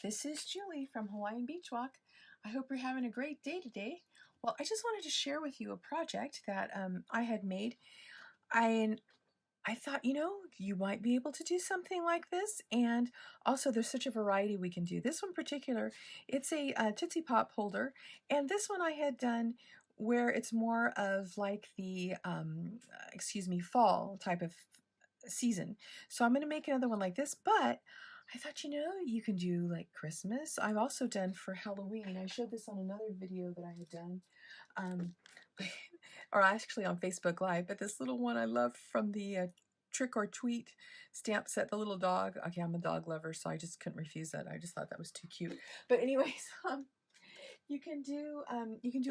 This is Julie from Hawaiian Beach Walk. I hope you're having a great day today. Well, I just wanted to share with you a project that I had made. I thought, you might be able to do something like this, and also there's such a variety we can do. This one in particular, it's a Tootsie Pop holder, and this one I had done where it's more of like the, fall type of season. So I'm going to make another one like this, but I thought, you can do like Christmas. I've also done for Halloween. I showed this on another video that I had done, or actually on Facebook Live, but this little one I love from the Trick or Treat stamp set, the little dog. Okay, I'm a dog lover, so I just couldn't refuse that. I just thought that was too cute. But anyways, you can do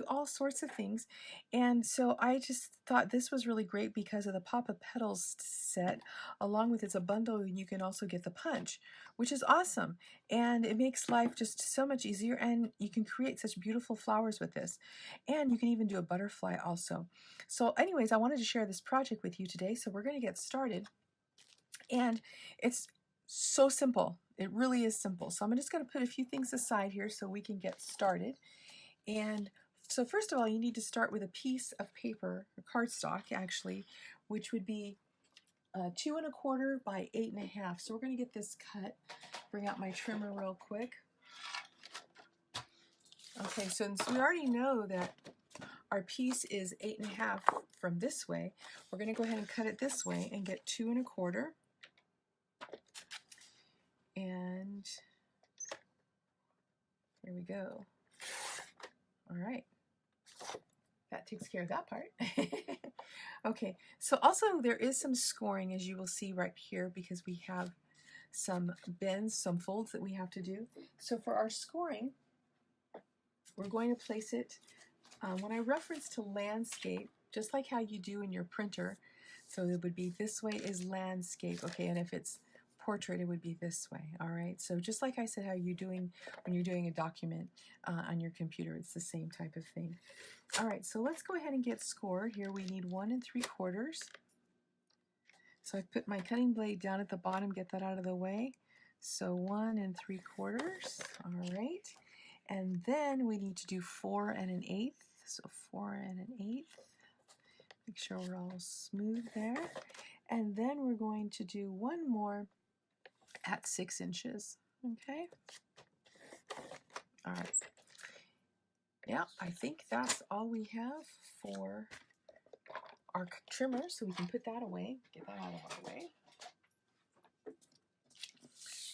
all sorts of things, and so I just thought this was really great because of the Papa Petals set. Along with it's a bundle, and you can also get the punch, which is awesome, and it makes life just so much easier. And you can create such beautiful flowers with this, and you can even do a butterfly also. So anyways, I wanted to share this project with you today, so we're going to get started. And it's so simple. It really is simple. So I'm just going to put a few things aside here so we can get started. And so first of all, you need to start with a piece of paper, or cardstock actually, which would be 2 1/4 by 8 1/2. So we're going to get this cut. Bring out my trimmer real quick. Okay, so since we already know that our piece is 8 1/2 from this way, we're going to go ahead and cut it this way and get 2 1/4. And here we go. All right, that takes care of that part. Okay, so also there is some scoring, as you will see right here, because we have some bends, some folds that we have to do. So for our scoring, we're going to place it, when I reference to landscape, just like how you do in your printer, so it would be this way is landscape, okay, and if it's portrait, it would be this way. All right, so just like I said, how you're doing when you're doing a document on your computer, it's the same type of thing. All right, so let's go ahead and get score. Here we need 1 3/4. So I put my cutting blade down at the bottom, get that out of the way. So 1 3/4. All right, and then we need to do 4 1/8. So 4 1/8. Make sure we're all smooth there. And then we're going to do one more at 6 inches. Okay. All right. Yeah, I think that's all we have for our trimmer, so we can put that away, get that out of our way.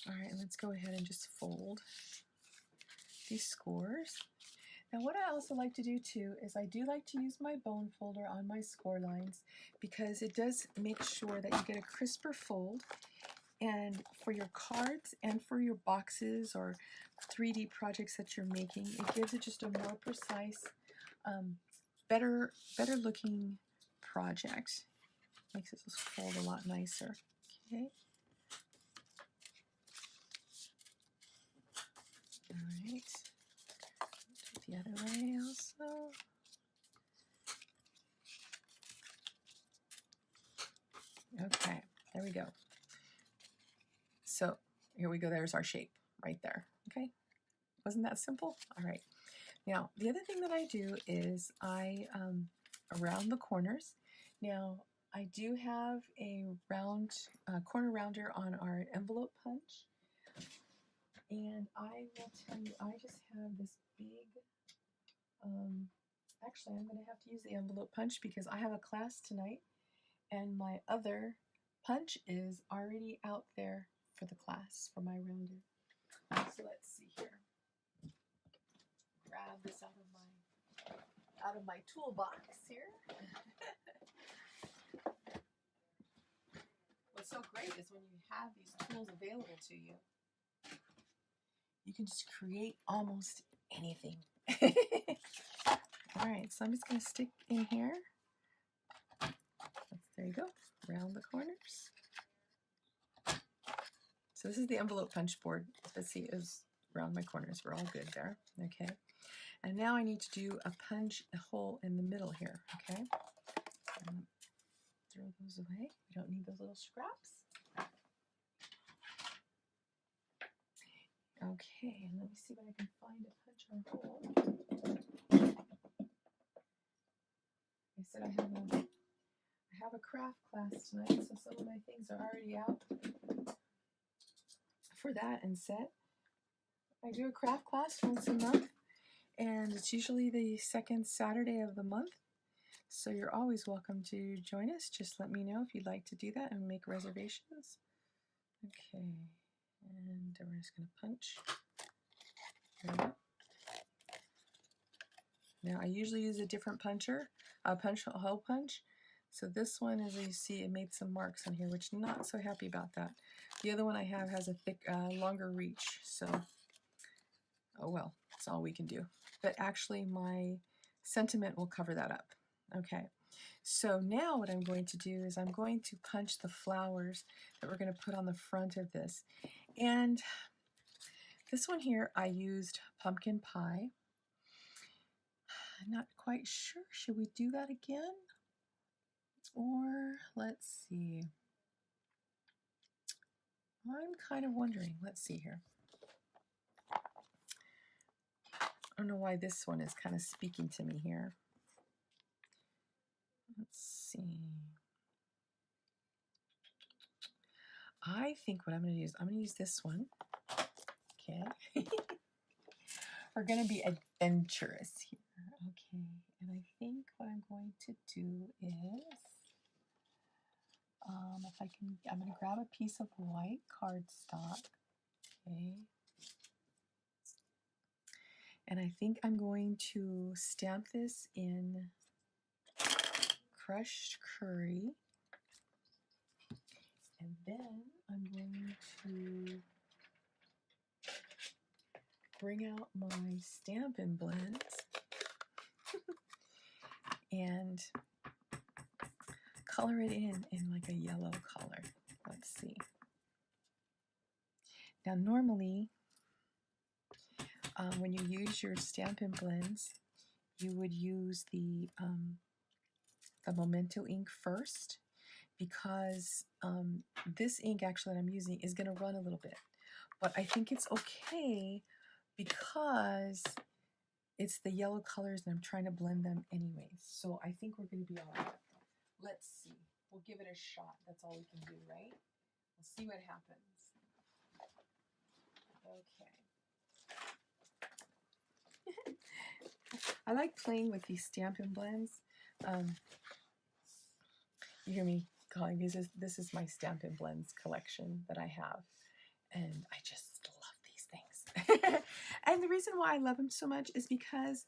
All right, let's go ahead and just fold these scores. Now what I also like to do too is I do like to use my bone folder on my score lines because it does make sure that you get a crisper fold. And for your cards and for your boxes or 3D projects that you're making, it gives it just a more precise, better looking project. Makes it just fold a lot nicer. Okay. All right. Do it the other way also. Okay. There we go. So here we go. There's our shape right there. Okay. Wasn't that simple? All right. Now, the other thing that I do is I round the corners. Now, I do have a round corner rounder on our envelope punch. And I will tell you, I just have this big, actually I'm going to have to use the envelope punch because I have a class tonight and my other punch is already out there for the class for my rounder. So let's see here. Grab this out of my toolbox here. What's so great is when you have these tools available to you, you can just create almost anything. All right, so I'm just going to stick in here. There you go, around the corners. So this is the envelope punch board. Let's see, is around my corners. We're all good there. Okay. And now I need to do a punch hole in the middle here. Okay. Throw those away. We don't need those little scraps. Okay, and let me see if I can find a punch or hole. I said I have a craft class tonight, so some of my things are already out for that and set. I do a craft class once a month, and it's usually the second Saturday of the month. So you're always welcome to join us. Just let me know if you'd like to do that and make reservations. Okay, and we're just going to punch. There we go. Now I usually use a different puncher, a hole punch. So this one, as you see, it made some marks on here, which I'm not so happy about that. The other one I have has a thick, longer reach. So, oh well, that's all we can do. But actually my sentiment will cover that up. Okay, so now what I'm going to do is I'm going to punch the flowers that we're going to put on the front of this. And this one here, I used pumpkin pie. I'm not quite sure. Should we do that again? Or let's see. I'm kind of wondering. Let's see here. I don't know why this one is kind of speaking to me here. Let's see. I think what I'm going to use, I'm going to use this one. Okay. We're going to be adventurous here. Okay. And I think what I'm going to do is, if I can, I'm going to grab a piece of white cardstock. Okay. And I think I'm going to stamp this in crushed curry. And then I'm going to bring out my Stampin' Blends and color it in like a yellow color. Let's see. Now normally, when you use your Stampin' Blends, you would use the Memento ink first, because this ink actually that I'm using is going to run a little bit. But I think it's okay because it's the yellow colors and I'm trying to blend them anyways. So I think we're going to be all right. Let's see. We'll give it a shot. That's all we can do, right? We'll see what happens. Okay. I like playing with these Stampin' Blends. You hear me calling these, this is my Stampin' Blends collection that I have. And I just love these things. And the reason why I love them so much is because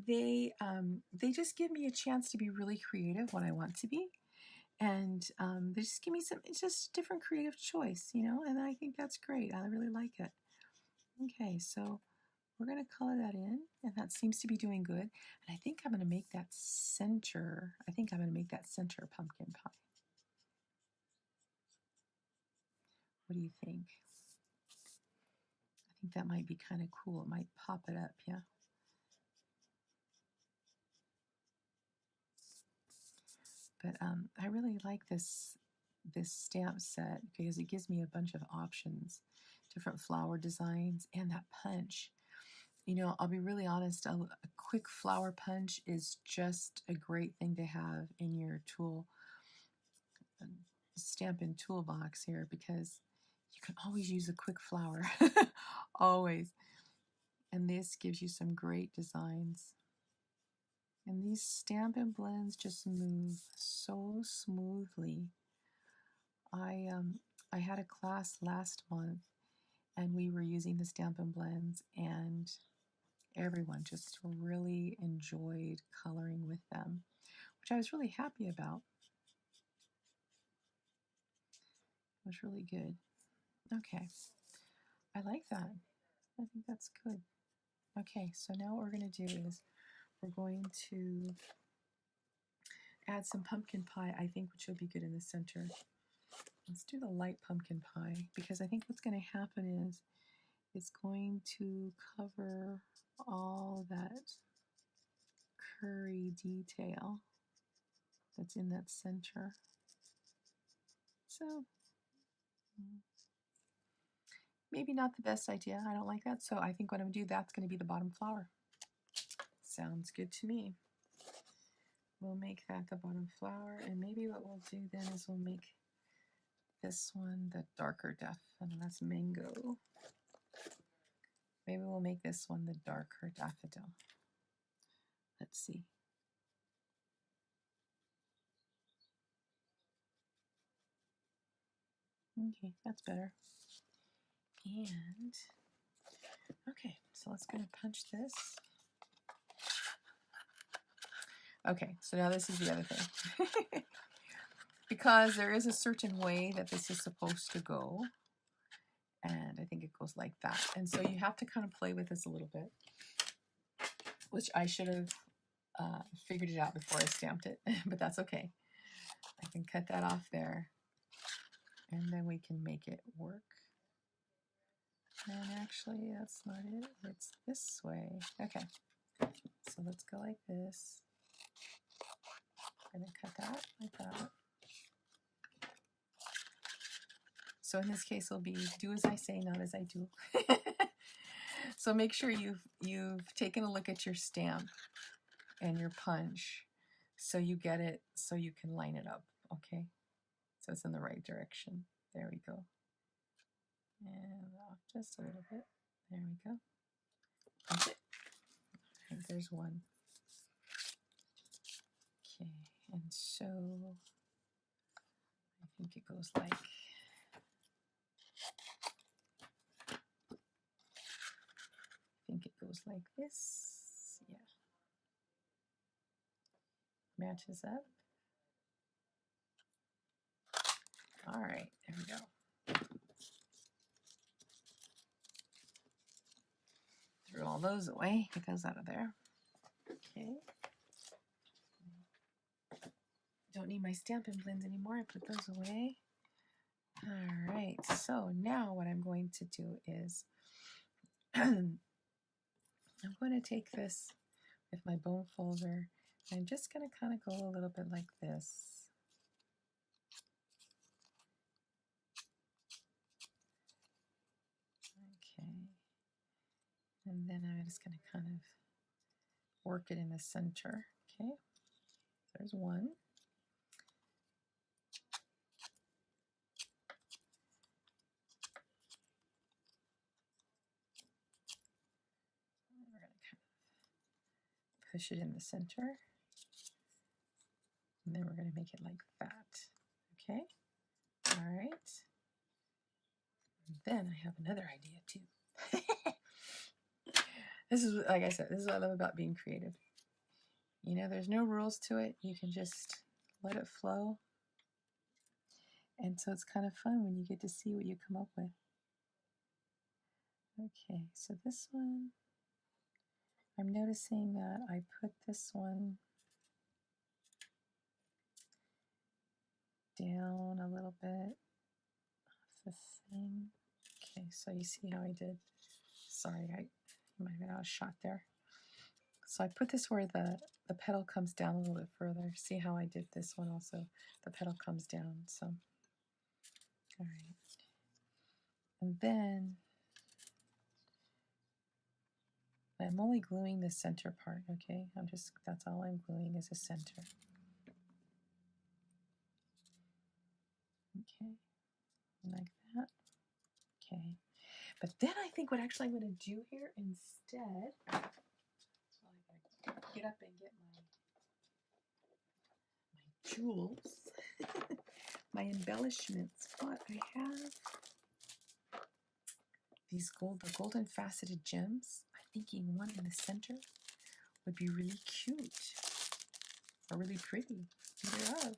they just give me a chance to be really creative when I want to be. And they just give me it's just different creative choice, you know, and I think that's great. I really like it. Okay, so we're going to color that in, and that seems to be doing good. And I think I'm going to make that center, pumpkin pie. What do you think? I think that might be kind of cool. It might pop it up, yeah. But I really like this stamp set because it gives me a bunch of options, different flower designs, and that punch. You know, I'll be really honest, a quick flower punch is just a great thing to have in your Stampin' toolbox here, because you can always use a quick flower, always. And this gives you some great designs. And these Stampin' Blends just move so smoothly. I had a class last month and we were using the Stampin' Blends, and everyone just really enjoyed coloring with them, which I was really happy about. It was really good. Okay, I like that. I think that's good. Okay, so now what we're going to do is we're going to add some pumpkin pie, I think, which will be good in the center. Let's do the light pumpkin pie, because I think what's going to happen is it's going to cover all that curry detail that's in that center. So maybe not the best idea. I don't like that. So I think what I'm going to do, that's going to be the bottom flower. Sounds good to me. We'll make that the bottom flower. And maybe what we'll do then is we'll make this one the darker daffodil. That's mango. Maybe we'll make this one the darker daffodil. Let's see. Okay, that's better. And, okay, so let's go and punch this. Okay, so now this is the other thing. Because there is a certain way that this is supposed to go. And I think it goes like that. And so you have to kind of play with this a little bit, which I should have figured it out before I stamped it, but that's okay. I can cut that off there, and then we can make it work. And actually, that's not it. It's this way. Okay, so let's go like this. I'm gonna cut that like that. So in this case, it'll be do as I say, not as I do. So make sure you've taken a look at your stamp and your punch, so you get it, so you can line it up. Okay, so it's in the right direction. There we go. And off just a little bit. There we go. Punch it. I think there's one. Okay, and so I think it goes like, this. Yeah. Matches up. All right, there we go. Threw all those away. Get those out of there. Okay. Don't need my Stampin' Blends anymore. I put those away. All right, so now what I'm going to do is I'm going to take this with my bone folder. I'm just going to kind of go a little bit like this. Okay. And then I'm just going to kind of work it in the center. Okay. There's one. We're going to kind of push it in the center. And then we're going to make it like that. Okay. All right. And then I have another idea too. This is, like I said, this is what I love about being creative. You know, there's no rules to it. You can just let it flow. And so it's kind of fun when you get to see what you come up with. Okay, so this one, I'm noticing that I put this one down a little bit off the thing. Okay, so you see how I did. Sorry, I might have been out of shot there. So I put this where the petal comes down a little bit further. See how I did this one also? The petal comes down, so. All right. And then I'm only gluing the center part, okay? That's all I'm gluing is the center. Okay, like that. Okay, but then I think what actually I'm going to do here instead, well, I gotta get up and get my jewels, my embellishments. But I have these the golden faceted gems. I'm thinking one in the center would be really cute or really pretty. Either of. Let's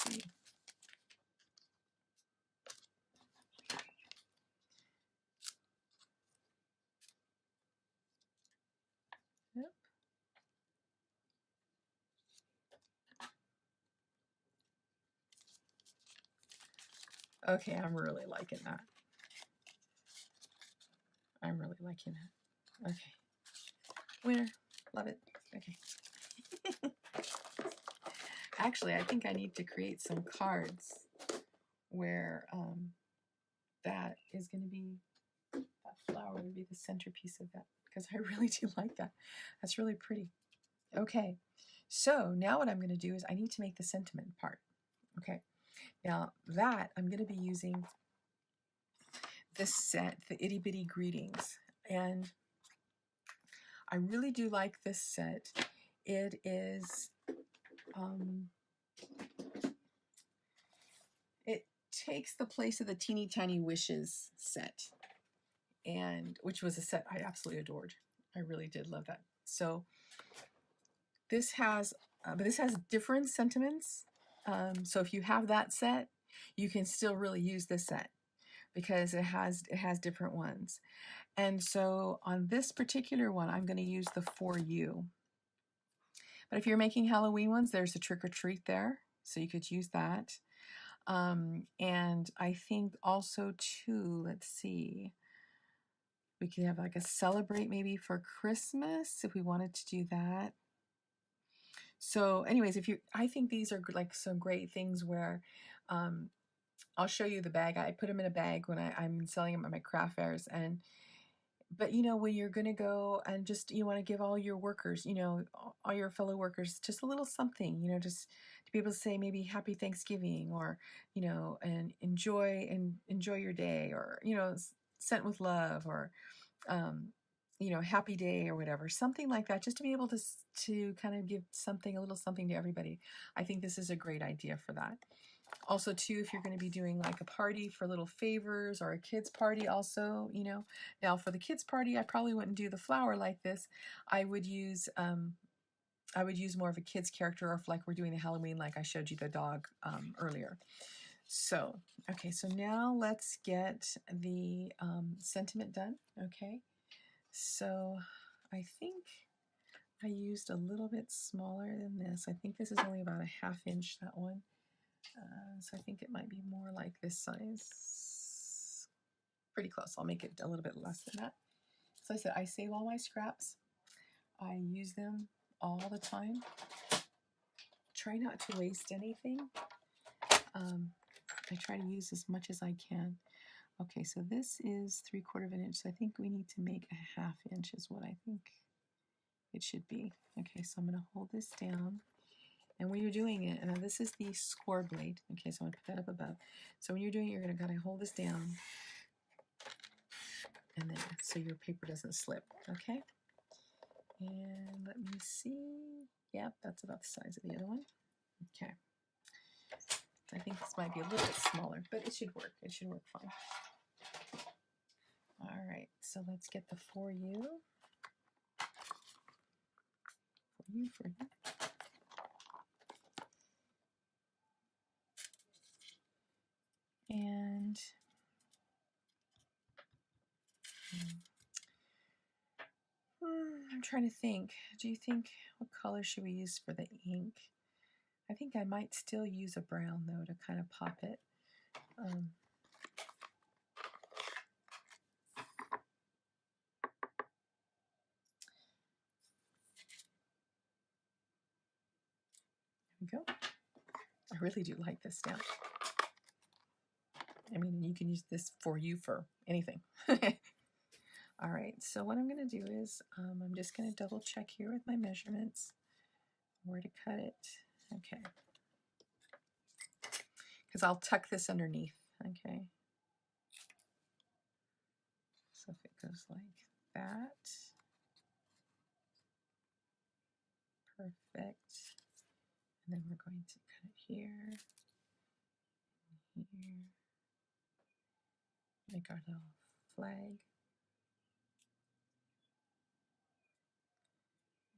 see. Yep. Okay, I'm really liking that. I'm really liking that. Okay. Winner. Love it. Okay. Actually, I think I need to create some cards where that is going to be, that flower would be the centerpiece of that, because I really do like that. That's really pretty. Okay, so now what I'm going to do is I need to make the sentiment part. Okay, now that I'm going to be using this set, the Itty Bitty Greetings, and I really do like this set. It is, it takes the place of the Teeny Tiny Wishes set, and which was a set I absolutely adored. I really did love that. So this has, but this has different sentiments. So if you have that set, you can still really use this set because it has different ones. And so on this particular one, I'm going to use the For You. But if you're making Halloween ones, there's a Trick or Treat there, so you could use that. And I think also too, let's see, we could have like a Celebrate maybe for Christmas if we wanted to do that. So anyways, if you, I think these are like some great things where, I'll show you the bag. I put them in a bag when I'm selling them at my craft fairs. And but you know, when you're going to go and just, you want to give all your workers, you know, all your fellow workers, just a little something, you know, just to be able to say maybe Happy Thanksgiving, or, you know, and enjoy your day, or, you know, sent with love, or, you know, happy day or whatever, something like that, just to be able to kind of give something, a little something to everybody. I think this is a great idea for that. Also too, if you're going to be doing like a party for little favors, or a kids party also, you know. Now for the kids party, I probably wouldn't do the flower like this. I would use more of a kid's character, or if like we're doing the Halloween, like I showed you the dog earlier. So, okay, so now let's get the sentiment done. Okay, so I think I used a little bit smaller than this. I think this is only about a 1/2 inch, that one. So I think it might be more like this size. Pretty close. I'll make it a little bit less than that. So I said, I save all my scraps. I use them all the time. Try not to waste anything. I try to use as much as I can. Okay, so this is 3/4 of an inch. So I think we need to make a 1/2 inch is what I think it should be. Okay, so I'm going to hold this down. And when you're doing it, and this is the score blade. Okay, so I'm going to put that up above. So when you're doing it, you're going to kind of hold this down, and then so your paper doesn't slip. Okay. And let me see. Yep, that's about the size of the other one. Okay. I think this might be a little bit smaller, but it should work. It should work fine. All right, so let's get the For You. For you. And I'm trying to think. Do you think, what color should we use for the ink? I think I might still use a brown though to kind of pop it. There we go. I really do like this stamp. I mean, you can use this For You for anything. All right, so what I'm going to do is I'm just going to double check here with my measurements where to cut it. Okay. Because I'll tuck this underneath. Okay. So if it goes like that. Perfect. And then we're going to cut it here. Here. Make our little flag.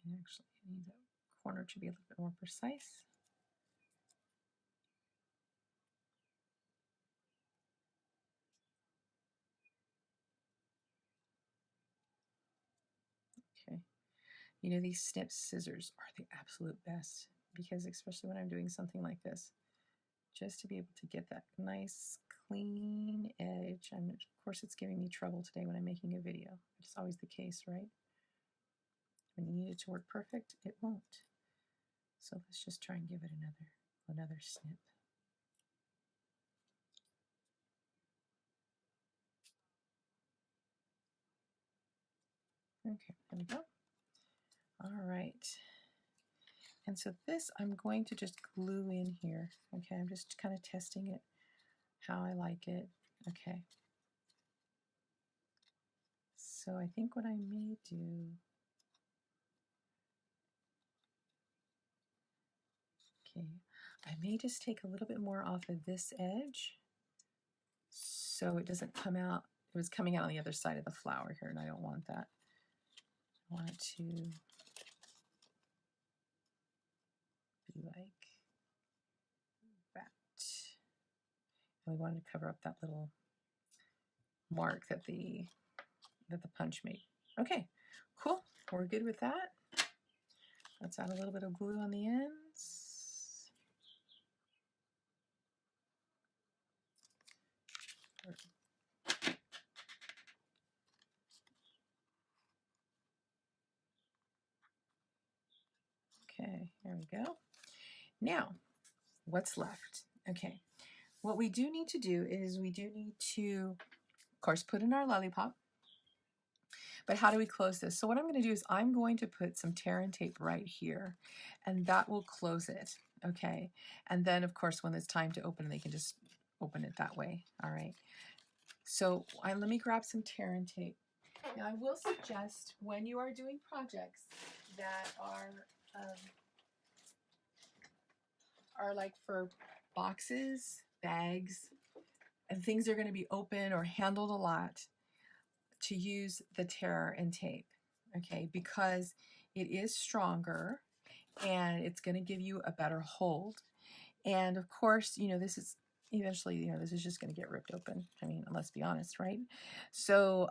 And actually, I need the corner to be a little bit more precise. Okay. You know, these snip scissors are the absolute best, because especially when I'm doing something like this, just to be able to get that nice clean edge. And of course it's giving me trouble today when I'm making a video. It's always the case, right? When you need it to work perfect, it won't. So let's just try and give it another snip. Okay, there we go. All right. And so this I'm going to just glue in here. Okay, I'm just kind of testing it, how I like it. Okay. So I think what I may do, okay, I may just take a little bit more off of this edge so it doesn't come out. It was coming out on the other side of the flower here, and I don't want that. I want it to be like that. And we wanted to cover up that little mark that the punch made. Okay, cool. We're good with that. Let's add a little bit of glue on the ends. Okay, there we go. Now, what's left? Okay, what we do need to do is we do need to, of course, put in our lollipop. But how do we close this? So what I'm going to do is I'm going to put some tear and tape right here, and that will close it, okay? And then, of course, when it's time to open, they can just open it that way, all right? So let me grab some tear and tape. Now, I will suggest when you are doing projects that are like for boxes, bags, and things are going to be open or handled a lot, to use the tear and tape, okay, because it is stronger and it's going to give you a better hold. And of course, you know, this is eventually, you know, this is just going to get ripped open. I mean, let's be honest, right? So,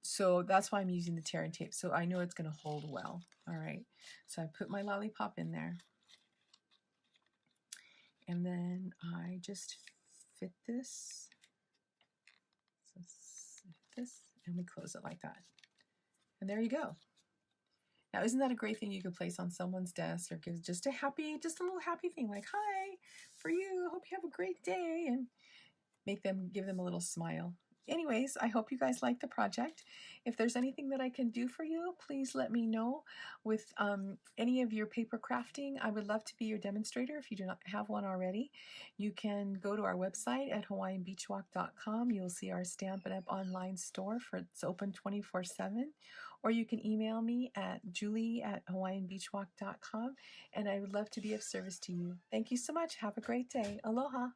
so that's why I'm using the tear and tape. So I know it's going to hold well. All right. So I put my lollipop in there, and then I just fit this. So fit this, and we close it like that. And there you go. Now, isn't that a great thing you could place on someone's desk, or give just a little happy thing like, hi, for you, hope you have a great day, and give them a little smile. Anyways, I hope you guys like the project. If there's anything that I can do for you, please let me know with any of your paper crafting. I would love to be your demonstrator if you do not have one already. You can go to our website at hawaiianbeachwalk.com. You'll see our Stampin' Up! Online store. It's open 24/7. Or you can email me at julie@hawaiianbeachwalk.com, and I would love to be of service to you. Thank you so much. Have a great day. Aloha.